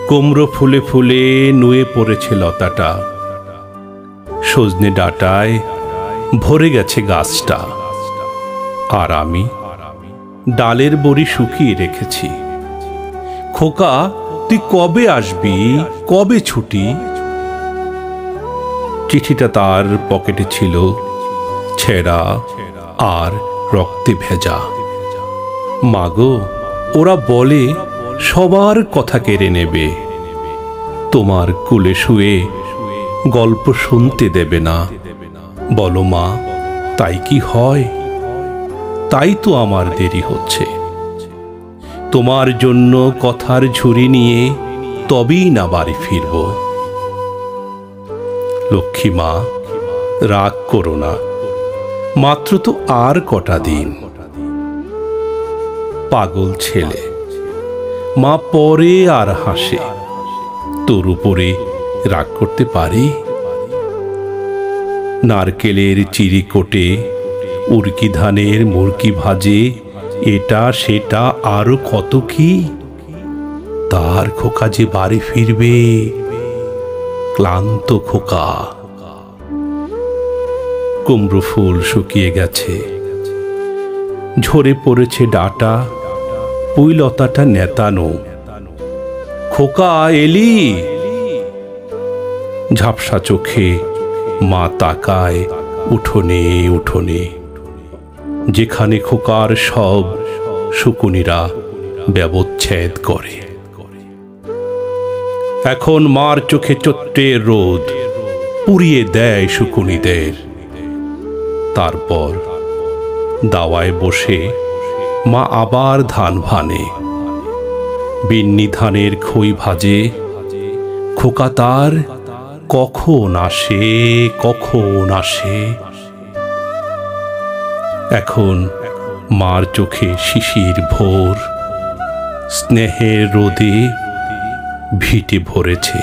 কুমড়ো ফুলে ফুলে নুয়ে পড়েছে লতাটা, সজনে ডাঁটায় ভরে গেছে গাছটা। আর আমি ডালের বড়ি শুকিয়ে রেখেছি। খোকা, তুই কবে আসবি, কবে ছুটি? চিঠিটা তার পকেটে ছিল, ছেঁড়া আর রক্তে ভেজা। মাগো, ওরা বলে সবার কথা কেড়ে নেবে, তোমার কোলে শুয়ে গল্প শুনতে দেবে না। বলো মা, তাই কি হয়? তাই তো আমার দেরি হচ্ছে। তোমার জন্য কথার ঝুড়ি নিয়ে তবেই না বাড়ি ফিরব। লক্ষ্মী মা, রাগ করো না, মাত্র তো আর কটা দিন। পাগল ছেলে, মা পরে আর হাসে, তোর উপরে রাগ করতে পারি? নারকেলের চিড়ি কোটে, উড়কি ধানের মুরকি ভাজে, এটা সেটা আরো কত কি। তার খোকা যে বাড়ি ফিরবে, ক্লান্ত খোকা। কুমড়ো ফুল শুকিয়ে গেছে, ঝরে পড়েছে ডাঁটা, পুঁইলতাটা নেতানো। খোকা, এলি? ঝাপসা চোখে মা তাকায় উঠোনে উঠোনে, যেখানে খোকার সব শকুনিরা ব্যবচ্ছেদ করে। এখন মার চোখে চৈত্রের রোদ পুড়িয়ে দেয় শকুনিদের। তারপর দাওয়ায় বসে মা আবার ধান ভানে, বিন্নি ধানের খই ভাজে। খোকা তার কখন আসে, কখন আসে। এখন মার চোখে শিশির ভোর, স্নেহের রোদে ভিটে ভরেছে।